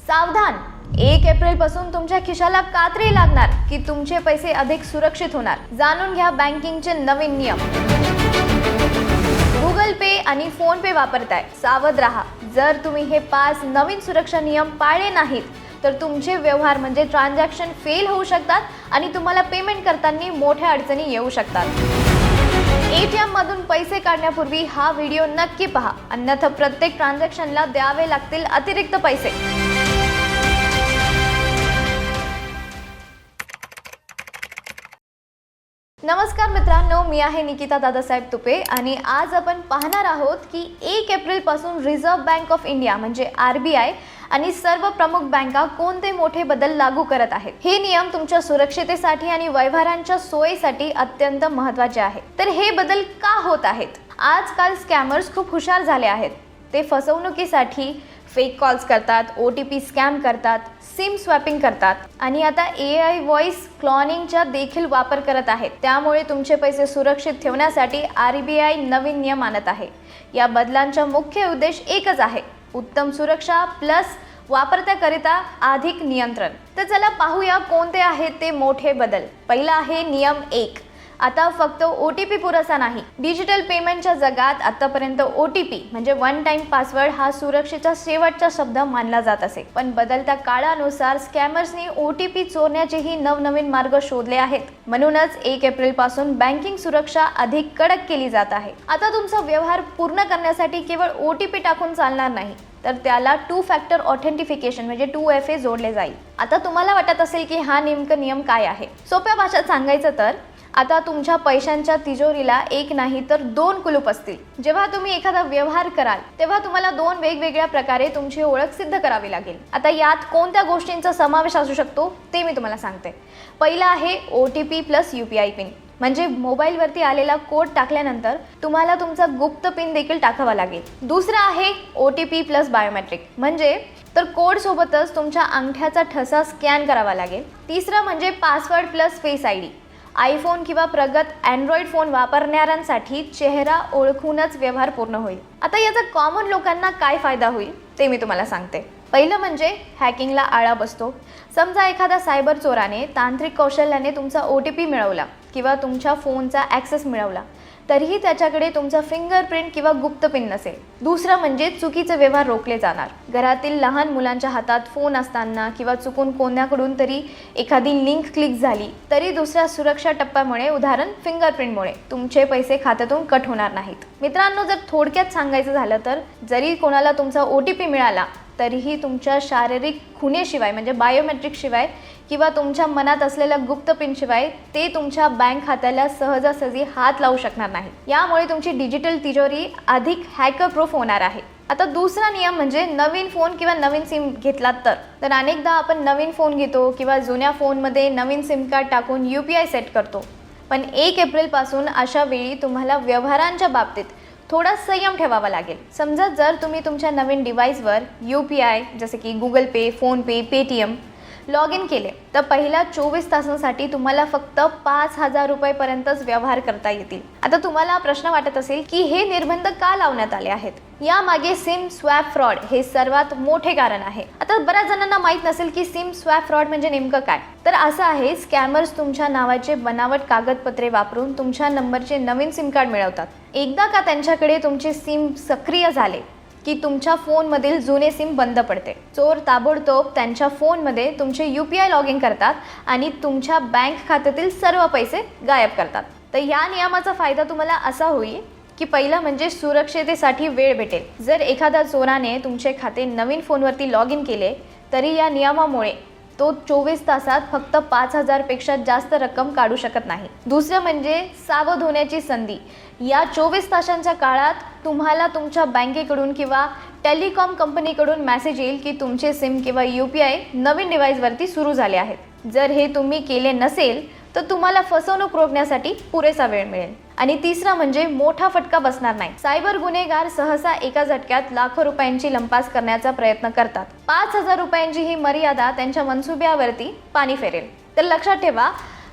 सावधान, 1 एप्रिल पासून तुमच्या खिशाला कात्री लागणार की तुमचे पैसे अधिक सुरक्षित होणार। जाणून घ्या बँकिंगचे नवीन नियम। गूगल पे आणि फोन पे वापरताय, सावध राहा। जर तुम्ही हे 5 नवीन सुरक्षा नियम पाळले नाहीत तर तुमचे व्यवहार म्हणजे ट्रान्झॅक्शन फेल होऊ शकतात आणि तुम्हाला पेमेंट करताना मोठ्या अडचणी येऊ शकतात। एटीएम मधून पैसे काढण्यापूर्वी हा व्हिडिओ नक्की पहा, अन्यथा प्रत्येक ट्रान्झॅक्शनला द्यावे लागतील अतिरिक्त पैसे। नमस्कार मित्रांनो, मी आहे निकिता दादासाहेब तुपे आणि आज आपण पाहणार आहोत की 1 एप्रिल पासून रिझर्व्ह बँक ऑफ इंडिया म्हणजे RBI आणि सर्व प्रमुख बँका कोणते मोठे बदल लागू करत आहेत। हे नियम तुमच्या सुरक्षिततेसाठी आणि व्यवहारांच्या सोयीसाठी अत्यंत महत्त्वाचे आहेत। तर हे बदल का होत आहेत? आजकाल स्कॅमर्स खूप हुशार झाले आहेत। ते फसवणुकीसाठी फेक कॉल्स करतात, OTP स्कॅम करतात, सिम स्वॅपिंग करतात आणि आता AI व्हॉइस क्लोनिंगचा देखील वापर करत आहेत। त्यामुळे तुमचे पैसे सुरक्षित ठेवण्यासाठी RBI नवीन नियम आणत आहे। या बदलांचा मुख्य उद्देश एकच आहे, उत्तम सुरक्षा प्लस वापरकर्त्याकरिता अधिक नियंत्रण। तर चला पाहूया कोणते आहेत ते मोठे बदल। पहिला आहे नियम 1। आता फक्त OTP पुरेसा नाही। डिजिटल पेमेंटच्या जगात आतापर्यंत OTP म्हणजे वन टाइम पासवर्ड हा सुरक्षेचा शेवटचा शब्द मानला जात असे, पण बदलत्या काळानुसार स्कॅमर्सनी OTP चोरण्याचेही नवनवीन मार्ग शोधले आहेत। म्हणूनच 1 एप्रिल पासून बँकिंग सुरक्षा अधिक कडक केली जात आहे। आता तुमचा व्यवहार पूर्ण करण्यासाठी केवळ OTP टाकून चालणार नाही, तर त्याला 2 फॅक्टर ऑथेंटिफिकेशन म्हणजे 2FA जोडले जाईल। आता तुम्हाला वाटत असेल की हा नेमकं नियम काय आहे? सोप्या भाषेत सांगायचं तर आता तुमच्या पैशांच्या तिजोरीला एक नाही तर 2 कुलूप असतील। जेव्हा तुम्ही एखादा व्यवहार कराल तेव्हा तुम्हाला 2 वेगवेगळ्या प्रकारे तुमची ओळख सिद्ध करावी लागेल। आता यात कोणत्या गोष्टींचा समावेश असू शकतो ते मी तुम्हाला सांगते। पहिला आहे OTP प्लस UPI पिन, म्हणजे मोबाईलवरती आलेला कोड टाकल्यानंतर तुम्हाला तुमचा गुप्त पिन देखील टाकावा लागेल। दुसरा आहे OTP प्लस बायोमेट्रिक, म्हणजे तर कोड सोबतच तुमच्या अंगठ्याचा ठसा स्कॅन करावा लागेल। तिसरा म्हणजे password plus face ID। IPhone किंवा प्रगत अँड्रॉइड फोन वापरणाऱ्यांसाठी चेहरा ओळखूनच व्यवहार पूर्ण होईल। आता याचा कॉमन लोकांना काय फायदा होईल ते मी तुम्हाला सांगते। पहिलं म्हणजे हॅकिंगला आळा बसतो। समजा एखाद्या सायबर चोराने तांत्रिक कौशल्याने तुमचा OTP मिळवला किंवा तुमच्या फोनचा ॲक्सेस मिळवला, तरीही त्याच्याकडे तुमचा फिंगरप्रिंट किंवा गुप्त पिन नसेल। दुसरं म्हणजे चुकीचे व्यवहार रोखले जाणार। घरातील लहान मुलांच्या हातात फोन असताना किंवा चुकून कोणाकडून तरी एखादी लिंक क्लिक झाली तरी दुसऱ्या सुरक्षा टप्प्यामुळे, उदाहरण फिंगरप्रिंटमुळे, तुमचे पैसे खात्यातून कट होणार नाहीत। मित्रांनो, जर थोडक्यात सांगायचं झालं तर जरी कोणाला तुमचा OTP मिळाला तरीही तुमच्या शारीरिक खुणेशिवाय म्हणजे बायोमेट्रिक शिवाय किंवा तुमच्या मनात असलेल्या गुप्त पिन शिवाय ते तुमच्या बँक खात्याला सहजासहजी हात लावू शकणार नाही। यामुळे तुमची डिजिटल तिजोरी अधिक हॅकर प्रूफ होणार आहे। आता दुसरा नियम म्हणजे नवीन फोन किंवा नवीन सिम घेतलात तर अनेकदा आपण नवीन फोन घेतो किंवा जुन्या फोनमध्ये नवीन सिम कार्ड टाकून UPI सेट करतो, पण 1 एप्रिल पासून अशा वेळी तुम्हाला व्यवहारांच्या बाबतीत थोडा संयम ठेवावा लागेल। समजा जर तुम्ही तुमच्या नवीन डिव्हाइसवर UPI जसे की Google pay, phone pay, Paytm log in केले तर पहिल्या 24 तासांसाठी तुम्हाला फक्त 5,000 रुपयेपर्यंतच व्यवहार करता येतील। आता तुम्हाला प्रश्न वाटत असेल की हे निर्बंध का लावण्यात आले आहेत? यामागे सिम स्वॅप फ्रॉड हे सर्वात मोठे कारण आहे। आता बऱ्याच जणांना माहीत नसेल की सिम स्वॅप फ्रॉड म्हणजे नेमकं काय। तर असं आहे, स्कॅमर्स तुमच्या नावाचे बनावट कागदपत्रे वापरून तुमच्या नंबरचे नवीन सिम कार्ड मिळवतात। एकदा का त्यांच्याकडे तुमचे सिम सक्रिय झाले की तुमच्या फोनमधील जुने सिम बंद पडते। चोर ताबडतोब त्यांच्या फोनमध्ये तुमचे UPI लॉग इन करतात आणि तुमच्या बँक खात्यातील सर्व पैसे गायब करतात। तर या नियमाचा फायदा तुम्हाला असा होईल की पहिलं म्हणजे सुरक्षिततेसाठी वेळ भेटेल। जर एखाद्या चोराने तुमचे खाते नवीन फोनवरती लॉग इन केले तरी या नियमामुळे तो 24 तासात फक्त 5,000 पेक्षा जास्त रक्कम काढू शकत नाही। दुसरं म्हणजे सावध होण्याची संधी। या 24 तासांच्या काळात तुम्हाला तुमच्या बँकेकडून किंवा टेलिकॉम कंपनीकडून मेसेज येईल की तुमचे सिम किंवा UPI नवीन डिव्हाइसवरती सुरू झाले आहेत। जर हे तुम्ही केले नसेल तर तुम्हाला फसवणूक रोखण्यासाठी पुरेसा वेळ मिळेल। आणि तिसरा म्हणजे मोठा फटका बसणार नाही। सायबर गुन्हेगार सहसा एका झटक्यात लाखो रुपयांची लंपास करण्याचा प्रयत्न करतात। 5,000 रुपयांची ही मर्यादा त्यांच्या मनसुब्यावरती पाणी फेरेल। तर लक्षात ठेवा,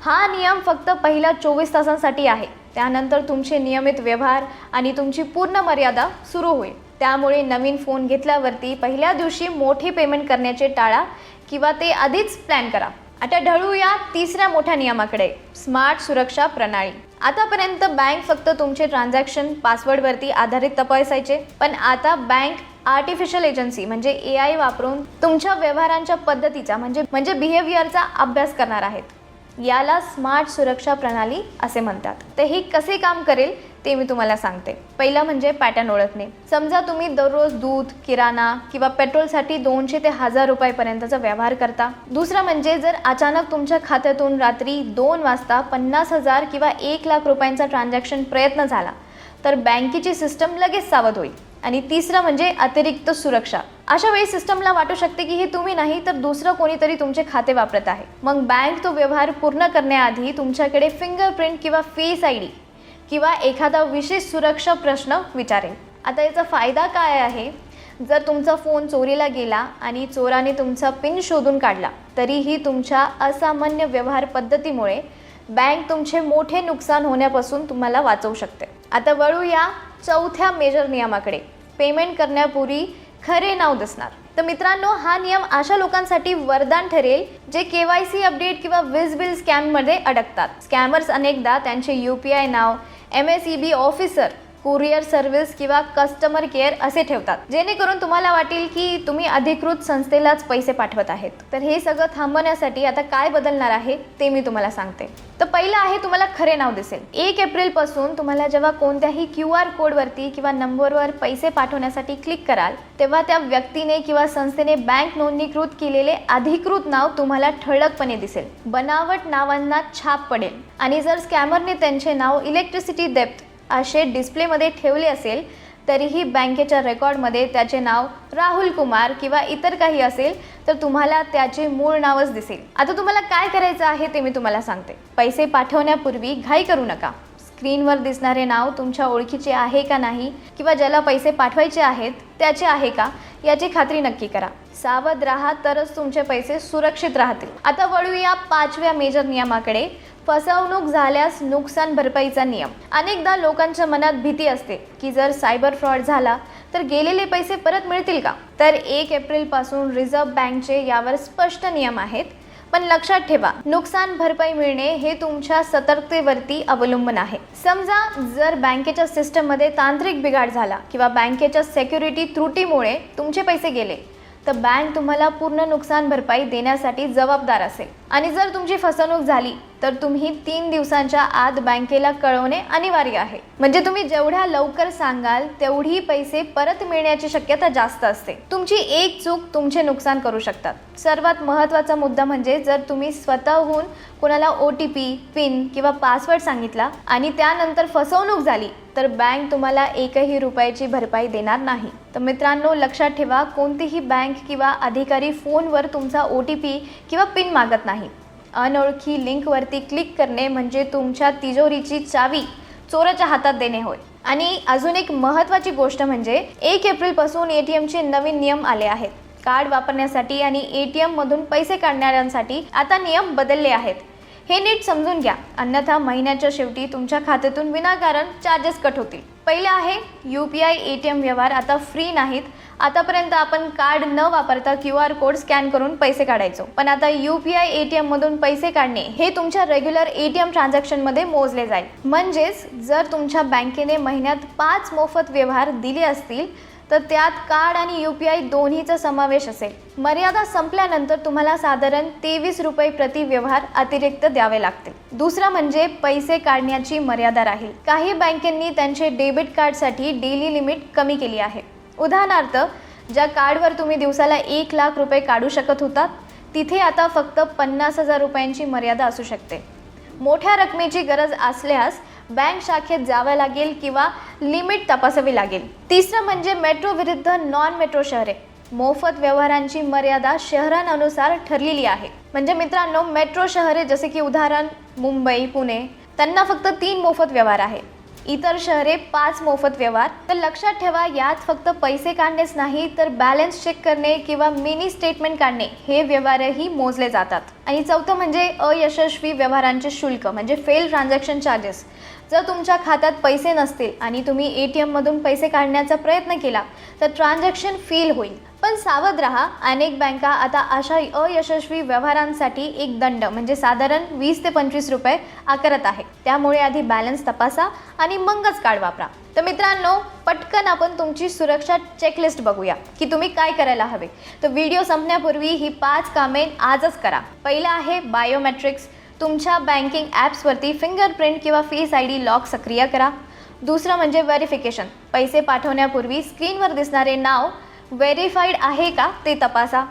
हा नियम फक्त पहिल्या 24 तासांसाठी आहे। त्यानंतर तुमचे नियमित व्यवहार आणि तुमची पूर्ण मर्यादा सुरू होईल। त्यामुळे नवीन फोन घेतल्यावरती पहिल्या दिवशी मोठी पेमेंट करण्याचे टाळा किंवा ते आधीच प्लॅन करा. आता ढळूया तिसऱ्या मोठ्या नियमाकडे, स्मार्ट सुरक्षा प्रणाली. आतापर्यंत बँक फक्त तुमचे ट्रान्झॅक्शन पासवर्डवरती आधारित तपासायचे, पण आता बँक आर्टिफिशियल एजन्सी म्हणजे AI वापरून तुमच्या व्यवहारांच्या पद्धतीचा म्हणजे बिहेवियरचा अभ्यास करणार आहेत. याला स्मार्ट सुरक्षा प्रणाली असे म्हणतात. ते ही कसे काम करेल ते मी तुम्हाला सांगते. पहिलं म्हणजे पॅटर्न ओळखणे. समजा तुम्ही दररोज दूध, किराणा किंवा पेट्रोलसाठी 200 ते 1000 रुपयापर्यंतचा व्यवहार करता. दुसरं म्हणजे जर अचानक तुमच्या खात्यातून रात्री 2 वाजता 50,000 किंवा 1,00,000 रुपयांचा ट्रान्झॅक्शन प्रयत्न झाला तर बँकेची सिस्टम लगेच सावध होईल. आणि तिसरं म्हणजे अतिरिक्त सुरक्षा. अशा वेळी सिस्टमला वाटू शकते की हे तुम्ही नाही तर दुसरं कोणीतरी तुमचे खाते वापरत आहे. मग बँक तो व्यवहार पूर्ण करण्याआधी तुमच्याकडे फिंगरप्रिंट किंवा फेस ID किंवा एखादा विशेष सुरक्षा प्रश्न विचारेल. आता याचा फायदा काय आहे? जर तुमचा फोन चोरीला गेला आणि चोराने तुमचा पिन शोधून काढला तरीही तुमच्या असामान्य व्यवहार पद्धतीमुळे बँक तुमचे मोठे नुकसान होण्यापासून तुम्हाला वाचवू शकते. आता वळूया चौथ्या मेजर नियमाकडे, पेमेंट करण्यापूर्वी खरे नाव दिसणार. तर मित्रांनो, हा नियम अशा लोकांसाठी वरदान ठरेल जे KYC अपडेट किंवा वीज बिल स्कॅममध्ये अडकतात. स्कॅमर्स अनेकदा त्यांचे UPI नाव MSEB ऑफिसर, कुरिअर सर्व्हिस किंवा कस्टमर केअर असे ठेवतात, जेणेकरून तुम्हाला वाटेल की तुम्ही अधिकृत संस्थेलाच पैसे पाठवत आहेत. तर हे सगळं थांबवण्यासाठी आता काय बदलणार आहे ते मी तुम्हाला सांगते. तर पहिलं आहे, तुम्हाला खरे नाव दिसेल. 1 एप्रिलपासून तुम्हाला जेव्हा कोणत्याही QR कोडवरती किंवा नंबरवर पैसे पाठवण्यासाठी क्लिक कराल तेव्हा त्या व्यक्तीने किंवा संस्थेने बँक नोंदणीकृत केलेले अधिकृत नाव तुम्हाला ठळकपणे दिसेल. बनावट नावांना छाप पडेल. आणि जर स्कॅमरने त्यांचे नाव इलेक्ट्रिसिटी डेप्थ असे डिस्प्लेमध्ये ठेवले असेल तरीही बँकेच्या रेकॉर्डमध्ये त्याचे नाव राहुल कुमार किंवा इतर काही असेल तर तुम्हाला त्याचे मूळ नावच दिसेल. आता तुम्हाला काय करायचं आहे ते मी तुम्हाला सांगते. पैसे पाठवण्यापूर्वी घाई करू नका. स्क्रीनवर दिसणारे नाव तुमच्या ओळखीचे आहे का नाही किंवा ज्याला पैसे पाठवायचे आहेत त्याचे आहे का याची खात्री नक्की करा. सावध राहा तरच तुमचे पैसे सुरक्षित राहतील. आता वळूया 5व्या मेजर नियमाकडे, फसवणूक झाल्यास नुकसान भरपाईचा नियम. अनेकदा लोकांच्या मनात भीती असते की जर सायबर फ्रॉड झाला तर गेलेले पैसे परत मिळतील का? तर 1 एप्रिलपासून रिझर्व्ह बँकचे यावर स्पष्ट नियम आहेत. पण लक्षात ठेवा, नुकसान भरपाई मिळणे हे तुमच्या सतर्कतेवरती अवलंबून आहे. समजा जर बँकेच्या सिस्टममध्ये तांत्रिक बिघाड झाला किंवा बँकेच्या सिक्युरिटी त्रुटीमुळे तुमचे पैसे गेले तर बँक तुम्हाला पूर्ण नुकसान भरपाई देण्यासाठी जबाबदार असेल. आणि जर तुमची फसवणूक झाली तर तुम्ही 3 दिवसांच्या आत बँकेला कळवणे अनिवार्य आहे. म्हणजे तुम्ही जेवढ्या लवकर सांगाल तेवढी पैसे परत मिळण्याची शक्यता जास्त असते. तुमची एक चूक तुमचे नुकसान करू शकतात. सर्वात महत्त्वाचा मुद्दा म्हणजे जर तुम्ही स्वतःहून कोणाला OTP, पिन किंवा पासवर्ड सांगितला आणि त्यानंतर फसवणूक झाली तर बँक तुम्हाला 1ही रुपयाची भरपाई देणार नाही. तर मित्रांनो, लक्षात ठेवा, कोणतीही बँक किंवा अधिकारी फोनवर तुमचा OTP किंवा पिन मागत नाही. अनोळखी लिंकवरती क्लिक करणे म्हणजे तुमच्या तिजोरीची चावी चोराच्या हातात देणे होय. आणि अजून एक महत्त्वाची गोष्ट म्हणजे 1 एप्रिलपासून ATMचे नवीन नियम आले आहेत. कार्ड वापरण्यासाठी आणि ATM मधून पैसे काढणाऱ्यांसाठी आता नियम बदलले आहेत. हे नीट समजून घ्या, अन्यथा महिन्याच्या शेवटी तुमच्या खात्यातून विनाकारण चार्जेस कट होतील. पहिले आहे, UPI ATM व्यवहार आता फ्री नाहीत. आतापर्यंत आपण कार्ड न वापरता QR कोड स्कॅन करून पैसे काढायचो, पण आता UPI ATM मधून पैसे काढणे हे तुमच्या रेग्युलर ATM ट्रान्झॅक्शनमध्ये मोजले जाईल. म्हणजेच जर तुमच्या बँकेने महिन्यात 5 मोफत व्यवहार दिले असतील तर त्यात कार्ड आणि UPI दोन्हीचा समावेश असेल. मर्यादा संपल्यानंतर तुम्हाला साधारण 23 रुपये प्रति व्यवहार अतिरिक्त द्यावे लागतील. दुसरा म्हणजे पैसे काढण्याची मर्यादा राहील. काही बँकेंनी त्यांचे डेबिट कार्डसाठी डेली लिमिट कमी केली आहे. उदाहरणार्थ, ज्या कार्डवर तुम्ही दिवसाला 1,00,000 रुपये काढू शकत होतात तिथे आता फक्त 50,000 रुपयांची मर्यादा असू शकते. मोठ्या रकमेची गरज असल्यास बँक शाखेत जावे लागेल किंवा लिमिट तपासावी लागेल. तिसरं म्हणजे मेट्रो विरुद्ध नॉन मेट्रो शहरे. मोफत व्यवहारांची मर्यादा शहरांनुसार ठरलेली आहे. म्हणजे मित्रांनो, मेट्रो शहरे जसे की उदाहरण मुंबई, पुणे, त्यांना फक्त 3 मोफत व्यवहार आहे. इतर शहरे 5 मोफत व्यवहार. तर लक्षात ठेवा, यात फक्त पैसे काढणेच नाही तर बॅलन्स चेक करणे किंवा मिनी स्टेटमेंट काढणे हे व्यवहारही मोजले जातात. आणि चौथं म्हणजे अयशस्वी व्यवहारांचे शुल्क म्हणजे फेल ट्रान्झॅक्शन चार्जेस. जर तुमच्या खात्यात पैसे नसतील आणि तुम्ही ATM मधून पैसे काढण्याचा प्रयत्न केला तर ट्रान्झॅक्शन फेल होईल. पण सावध राहा, अनेक बँका आता अशा अयशस्वी व्यवहारांसाठी एक दंड म्हणजे साधारण 20 ते 25 रुपये आकारत आहे. त्यामुळे आधी बॅलन्स तपासा आणि मगच कार्ड वापरा. तर मित्रांनो, पटकन आपण तुमची सुरक्षा चेकलिस्ट बघूया की तुम्ही काय करायला हवे. तर व्हिडिओ संपण्यापूर्वी ही 5 कामे आजच करा. पहिलं आहे बायोमेट्रिक्स. तुमच्या बँकिंग ॲप्सवरती फिंगरप्रिंट किंवा फेस ID लॉक सक्रिय करा. दुसरं म्हणजे व्हेरिफिकेशन. पैसे पाठवण्यापूर्वी स्क्रीनवर दिसणारे नाव व्हेरीफाईड आहे का ते तपासा.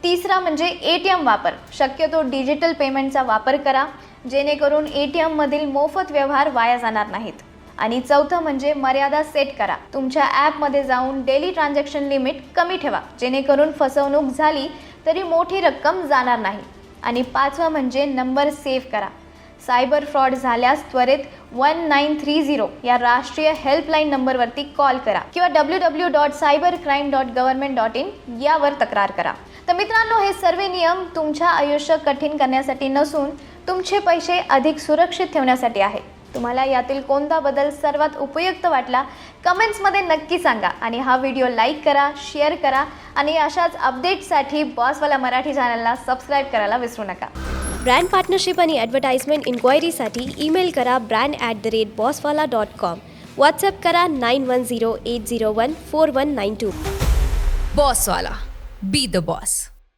तिसरा म्हणजे ATM वापर. शक्यतो डिजिटल पेमेंटचा वापर करा जेणेकरून ATM मधील मोफत व्यवहार वाया जाणार नाहीत. आणि चौथं म्हणजे मर्यादा सेट करा. तुमच्या ॲपमध्ये जाऊन डेली ट्रान्झॅक्शन लिमिट कमी ठेवा जेणेकरून फसवणूक झाली तरी मोठी रक्कम जाणार नाही. आणि पाचवं म्हणजे नंबर सेव्ह करा. सायबर फ्रॉड झाल्यास त्वरित 1930 या राष्ट्रीय हेल्पलाईन नंबरवरती कॉल करा किंवा www.cybercrime.government.in यावर तक्रार करा. तर मित्रांनो, हे सर्व नियम तुमच्या आयुष्य कठीण करण्यासाठी नसून तुमचे पैसे अधिक सुरक्षित ठेवण्यासाठी आहे. तुम्हाला यातील कोणता बदल सर्वात उपयुक्त वाटला कमेंट्समध्ये नक्की सांगा. आणि हा व्हिडिओ लाईक करा, शेअर करा आणि अशाच अपडेट्ससाठी बॉसवाला मराठी चॅनलला सबस्क्राईब करायला विसरू नका. ब्रँड पार्टनरशिप आणि ॲडव्हर्टाइजमेंट इन्क्वायरीसाठी ईमेल करा brand@bosswala.com. व्हॉट्सअप करा 9108014192. बॉसवाला. Be the boss.